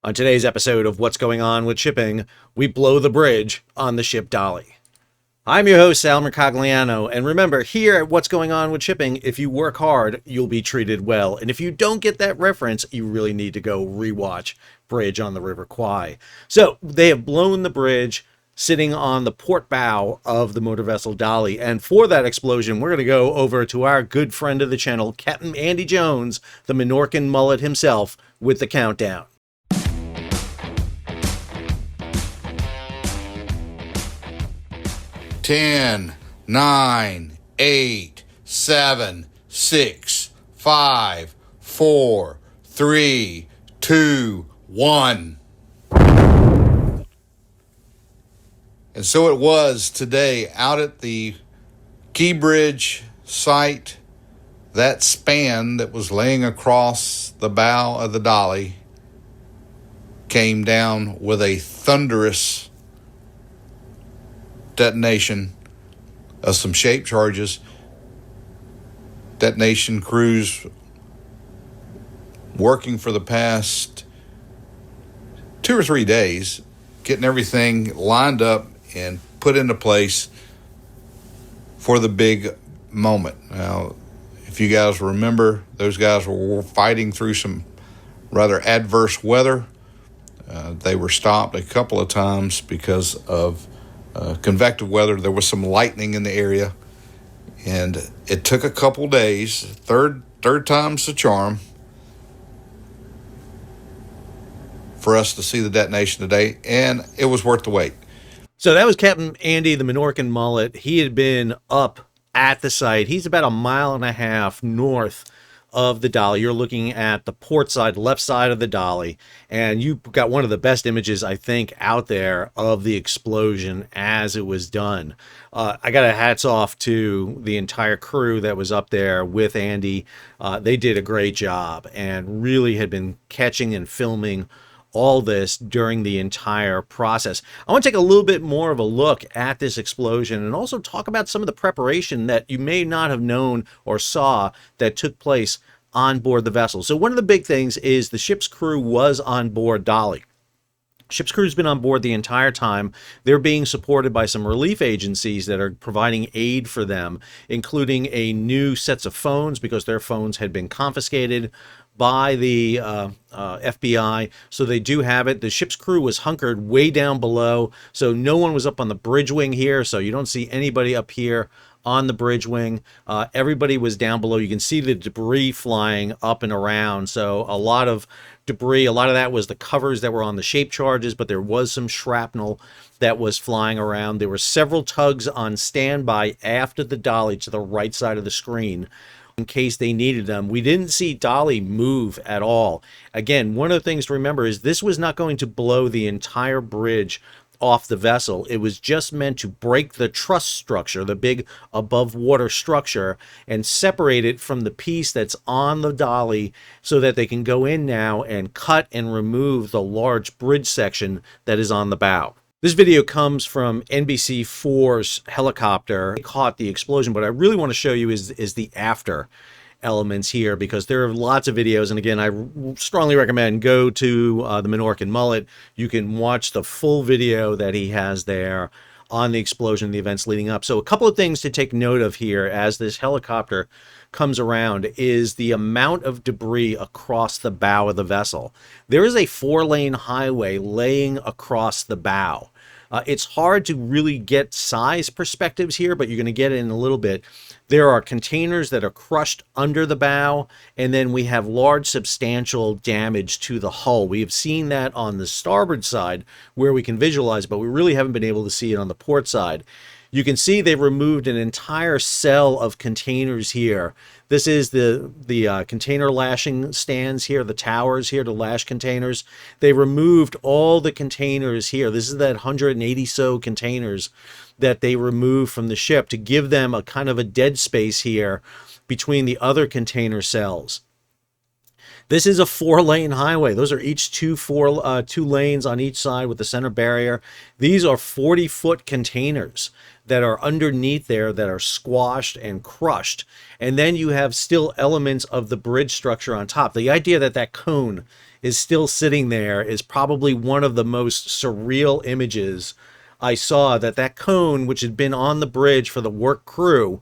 On today's episode of What's Going On with Shipping, we blow the bridge on the ship Dali. I'm your host, Sal Mercogliano, and remember, here at What's Going On with Shipping, if you work hard, you'll be treated well. And if you don't get that reference, you really need to go rewatch Bridge on the River Kwai. So, they have blown the bridge sitting on the port bow of the motor vessel Dali. And for that explosion, we're going to go over to our good friend of the channel, Captain Andy Jones, the Minorcan Mullet himself, with the countdown. 10, 9, 8, 7, 6, 5, 4, 3, 2, 1. And so it was today out at the Key Bridge site. That span that was laying across the bow of the Dali came down with a thunderous detonation of some shape charges. Detonation crews working for the past 2 or 3 days, getting everything lined up and put into place for the big moment. Now, if you guys remember, those guys were fighting through some rather adverse weather. They were stopped a couple of times because of convective weather. There was some lightning in the area, and it took a couple days. Third time's the charm for us to see the detonation today, and it was worth the wait. So that was Captain Andy, the Minorcan Mullet. He had been up at the site. He's about 1.5 miles north of the Dali. You're looking at the port side, left side of the Dali, and you got one of the best images, I think, out there of the explosion as it was done. I got a hats off to the entire crew that was up there with Andy. They did a great job and really had been catching and filming all this during the entire process. I want to take a little bit more of a look at this explosion and also talk about some of the preparation that you may not have known or saw that took place on board the vessel. So one of the big things is the ship's crew was on board Dali. Ship's crew's been on board the entire time. They're being supported by some relief agencies that are providing aid for them, including a new sets of phones because their phones had been confiscated by the FBI, so they do have it. The ship's crew was hunkered way down below, so no one was up on the bridge wing here, so you don't see anybody up here on the bridge wing. Everybody was down below. You can see the debris flying up and around, so a lot of debris. A lot of that was the covers that were on the shape charges, but there was some shrapnel that was flying around. There were several tugs on standby after the Dali to the right side of the screen in case they needed them. We didn't see Dali move at all. Again, one of the things to remember is this was not going to blow the entire bridge off the vessel. It was just meant to break the truss structure, the big above water structure, and separate it from the piece that's on the Dali so that they can go in now and cut and remove the large bridge section that is on the bow. This video comes from NBC4's helicopter. It caught the explosion, but I really want to show you is the after elements here, because there are lots of videos, and again, I strongly recommend go to the Minorcan Mullet. You can watch the full video that he has there on the explosion and the events leading up. So a couple of things to take note of here as this helicopter comes around is the amount of debris across the bow of the vessel. There is a 4-lane highway laying across the bow. It's hard to really get size perspectives here, but you're going to get it in a little bit. There are containers that are crushed under the bow, and then we have large substantial damage to the hull. We have seen that on the starboard side where we can visualize, but we really haven't been able to see it on the port side. You can see they've removed an entire cell of containers here. This is the container lashing stands here, the towers here to lash containers. They removed all the containers here. This is that 180 so containers that they removed from the ship to give them a kind of a dead space here between the other container cells. This is a 4-lane highway. Those are each two lanes on each side with the center barrier. These are 40-foot containers that are underneath there that are squashed and crushed. And then you have still elements of the bridge structure on top. The idea that that cone is still sitting there is probably one of the most surreal images I saw, that cone, which had been on the bridge for the work crew,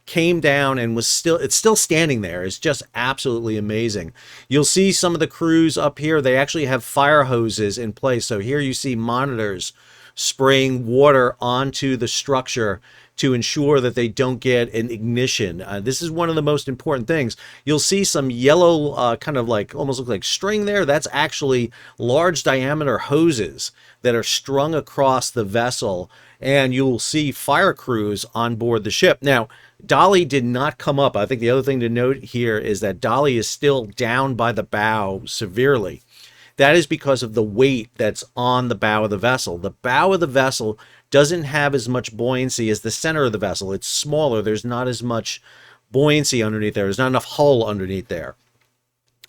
came down and it's still standing there. It's just absolutely amazing. You'll see some of the crews up here, they actually have fire hoses in place. So here you see monitors spraying water onto the structure to ensure that they don't get an ignition. This is one of the most important things. You'll see some yellow kind of like almost look like string there. That's actually large diameter hoses that are strung across the vessel, and you'll see fire crews on board the ship. Now, Dali did not come up. I think the other thing to note here is that Dali is still down by the bow severely. That is because of the weight that's on the bow of the vessel. The bow of the vessel doesn't have as much buoyancy as the center of the vessel. It's smaller. There's not as much buoyancy underneath there. There's not enough hull underneath there.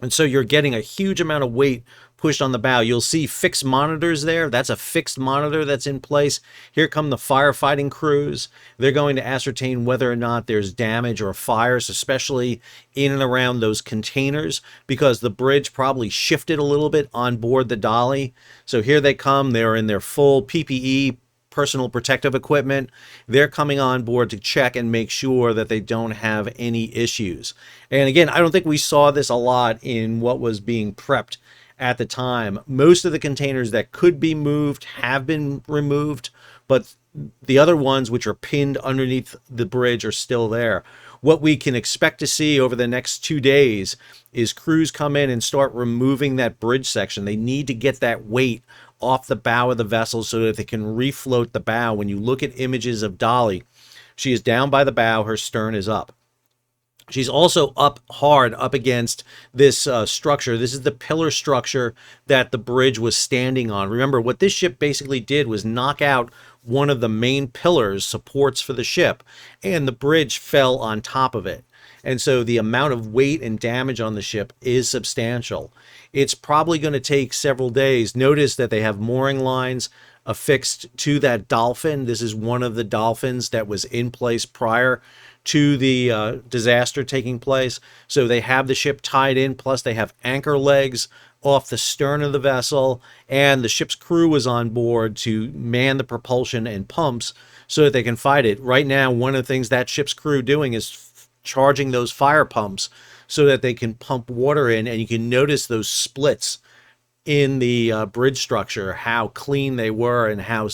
And so you're getting a huge amount of weight pushed on the bow. You'll see fixed monitors there. That's a fixed monitor that's in place. Here come the firefighting crews. They're going to ascertain whether or not there's damage or fires, especially in and around those containers, because the bridge probably shifted a little bit on board the Dali. So here they come. They're in their full PPE, personal protective equipment. They're coming on board to check and make sure that they don't have any issues. And again, I don't think we saw this a lot in what was being prepped at the time. Most of the containers that could be moved have been removed, but the other ones which are pinned underneath the bridge are still there. What we can expect to see over the next 2 days is crews come in and start removing that bridge section. They need to get that weight off the bow of the vessel so that they can refloat the bow. When you look at images of Dali, she is down by the bow, her stern is up. She's also up hard up against this structure. This is the pillar structure that the bridge was standing on. Remember, what this ship basically did was knock out one of the main pillars, supports for the ship, and the bridge fell on top of it. And so the amount of weight and damage on the ship is substantial. It's probably going to take several days. Notice that they have mooring lines affixed to that dolphin. This is one of the dolphins that was in place prior to the disaster taking place. So they have the ship tied in, plus they have anchor legs off the stern of the vessel, and the ship's crew was on board to man the propulsion and pumps so that they can fight it. Right now, one of the things that ship's crew doing is charging those fire pumps so that they can pump water in, and you can notice those splits in the bridge structure, how clean they were and how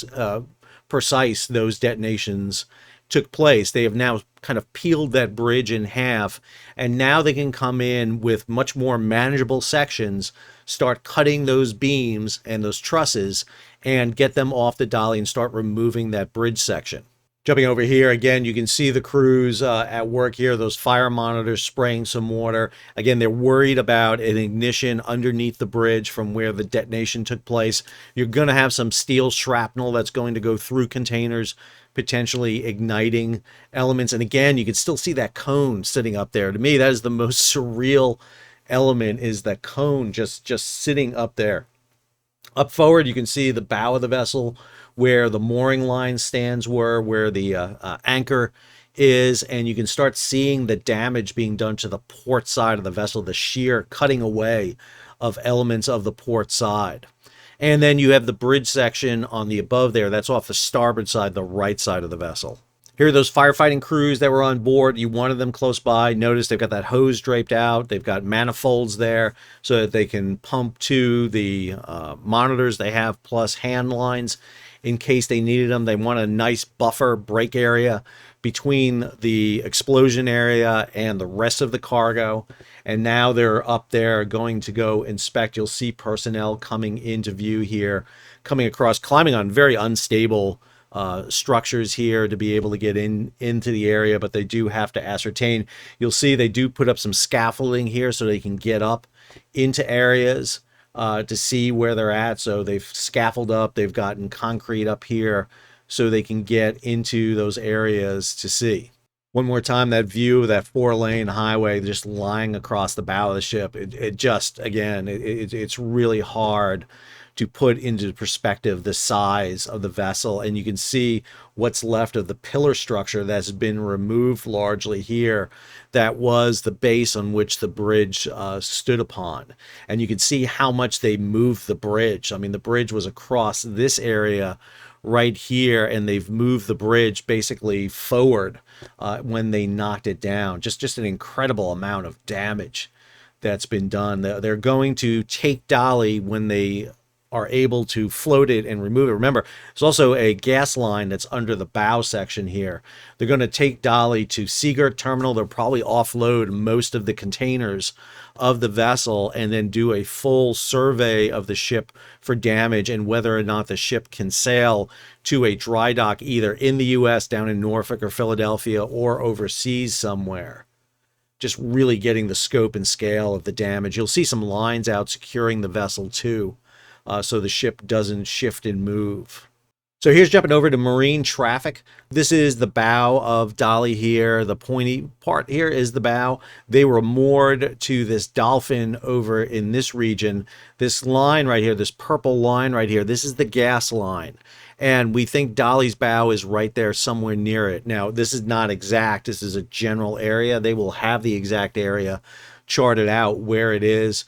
precise those detonations took place. They have now kind of peeled that bridge in half, and now they can come in with much more manageable sections, start cutting those beams and those trusses and get them off the Dali and start removing that bridge section. Jumping over here, again, you can see the crews at work here, those fire monitors spraying some water. Again, they're worried about an ignition underneath the bridge from where the detonation took place. You're going to have some steel shrapnel that's going to go through containers, potentially igniting elements. And again, you can still see that cone sitting up there. To me, that is the most surreal element, is that cone just sitting up there. Up forward, you can see the bow of the vessel where the mooring line stands were, where the anchor is, and you can start seeing the damage being done to the port side of the vessel, the sheer cutting away of elements of the port side. And then you have the bridge section on the above there. That's off the starboard side, the right side of the vessel. Here are those firefighting crews that were on board. You wanted them close by. Notice they've got that hose draped out. They've got manifolds there so that they can pump to the monitors they have, plus hand lines in case they needed them. They want a nice buffer break area between the explosion area and the rest of the cargo. And now they're up there going to go inspect. You'll see personnel coming into view here, coming across, climbing on very unstable structures here to be able to get into the area, but they do have to ascertain. You'll see they do put up some scaffolding here so they can get up into areas to see where they're at. So they've scaffolded up, they've gotten concrete up here so they can get into those areas to see. One more time, that view of that 4-lane highway just lying across the bow of the ship. It just, again, it's really hard to put into perspective the size of the vessel. And you can see what's left of the pillar structure that's been removed largely here. That was the base on which the bridge stood upon. And you can see how much they moved the bridge. I mean, the bridge was across this area right here, and they've moved the bridge basically forward when they knocked it down. Just an incredible amount of damage that's been done. They're going to take Dali when they are able to float it and remove it. Remember, there's also a gas line that's under the bow section here. They're going to take Dali to Seagirt Terminal. They'll probably offload most of the containers of the vessel and then do a full survey of the ship for damage and whether or not the ship can sail to a dry dock either in the U.S., down in Norfolk or Philadelphia, or overseas somewhere. Just really getting the scope and scale of the damage. You'll see some lines out securing the vessel too, so the ship doesn't shift and move. So here's jumping over to marine traffic. This is the bow of Dali here. The pointy part here is the bow. They were moored to this dolphin over in this region. This line right here, this purple line right here, this is the gas line. And we think Dali's bow is right there somewhere near it. Now, this is not exact. This is a general area. They will have the exact area charted out where it is.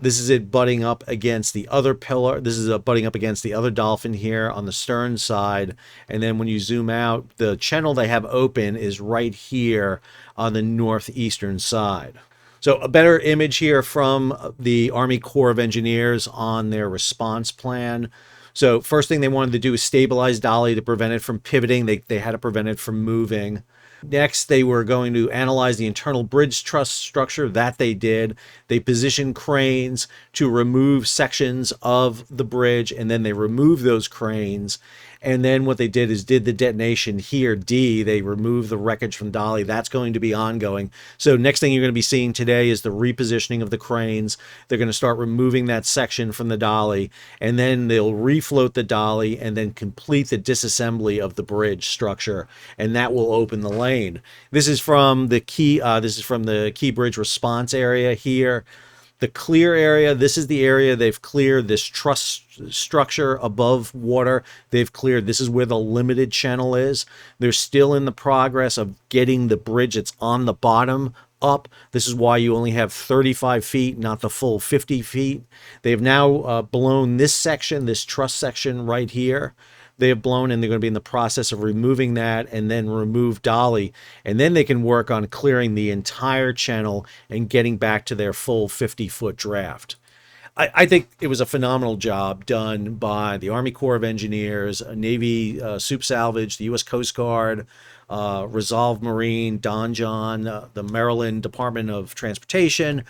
This is it butting up against the other pillar. This is butting up against the other dolphin here on the stern side. And then when you zoom out, the channel they have open is right here on the northeastern side. So a better image here from the Army Corps of Engineers on their response plan. So first thing they wanted to do is stabilize Dali to prevent it from pivoting. They had to prevent it from moving. Next, they were going to analyze the internal bridge truss structure. That they did. They positioned cranes to remove sections of the bridge, and then they removed those cranes. And then what they did is did the detonation here, D. They removed the wreckage from Dali. That's going to be ongoing. So next thing you're going to be seeing today is the repositioning of the cranes. They're going to start removing that section from the Dali, and then they'll refloat the Dali and then complete the disassembly of the bridge structure, and that will open the lane. This is from the Key. This is from the Key Bridge response area here. The clear area, this is the area they've cleared, this truss structure above water. They've cleared. This is where the limited channel is. They're still in the progress of getting the bridge that's on the bottom up. This is why you only have 35 feet, not the full 50 feet. They've now blown this section, this truss section right here. They have blown, and they're going to be in the process of removing that and then remove Dali. And then they can work on clearing the entire channel and getting back to their full 50-foot draft. I think it was a phenomenal job done by the Army Corps of Engineers, Navy Soup Salvage, the U.S. Coast Guard, Resolve Marine, Don John, the Maryland Department of Transportation,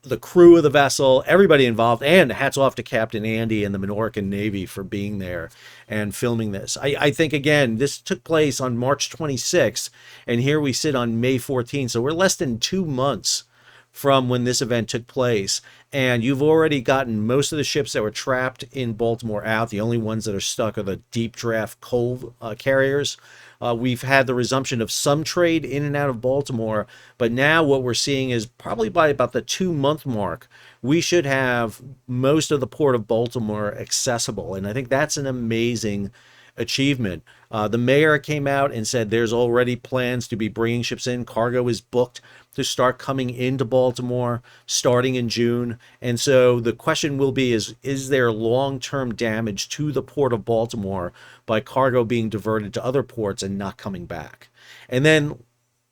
the crew of the vessel, everybody involved, and hats off to Captain Andy and the Minorcan Navy for being there and filming this. I think, again, this took place on March 26th, and here we sit on May 14th, so we're less than 2 months from when this event took place, and you've already gotten most of the ships that were trapped in Baltimore out. The only ones that are stuck are the deep draft coal carriers. We've had the resumption of some trade in and out of Baltimore, but now what we're seeing is probably by about the 2-month mark, we should have most of the port of Baltimore accessible, and I think that's an amazing achievement. The mayor came out and said there's already plans to be bringing ships in. Cargo is booked to start coming into Baltimore starting in June. And so the question will be is there long-term damage to the port of Baltimore by cargo being diverted to other ports and not coming back? And then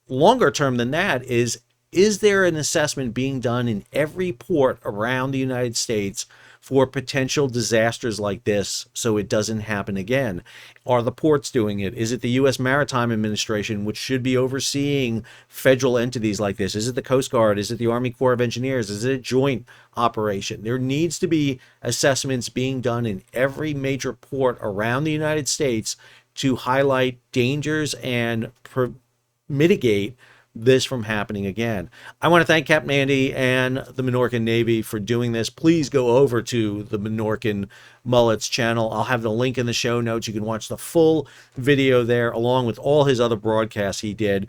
longer term than that is there an assessment being done in every port around the United States for potential disasters like this so it doesn't happen again? Are the ports doing it? Is it the U.S. Maritime Administration, which should be overseeing federal entities like this? Is it the Coast Guard? Is it the Army Corps of Engineers? Is it a joint operation? There needs to be assessments being done in every major port around the United States to highlight dangers and mitigate this from happening again. I want to thank Capt. Andy and the Minorcan Navy for doing this. Please go over to the Minorcan Mullet's channel. I'll have the link in the show notes. You can watch the full video there along with all his other broadcasts he did.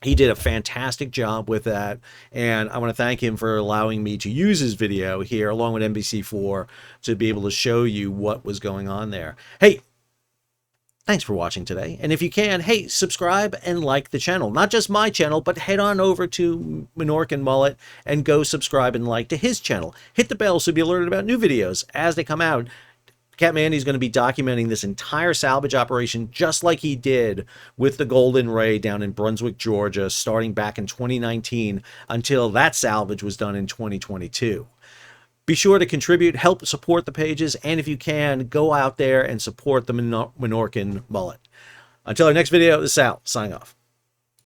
He did a fantastic job with that, and I want to thank him for allowing me to use his video here along with NBC4 to be able to show you what was going on there. Hey, thanks for watching today, and if you can, hey, subscribe and like the channel. Not just my channel, but head on over to Minorcan Mullet and go subscribe and like to his channel. Hit the bell so you'll be alerted about new videos as they come out. Capt. Andy's going to be documenting this entire salvage operation just like he did with the Golden Ray down in Brunswick, Georgia, starting back in 2019 until that salvage was done in 2022. Be sure to contribute, help support the pages, and if you can, go out there and support the Minorcan Mullet. Until our next video, this is Sal, signing off.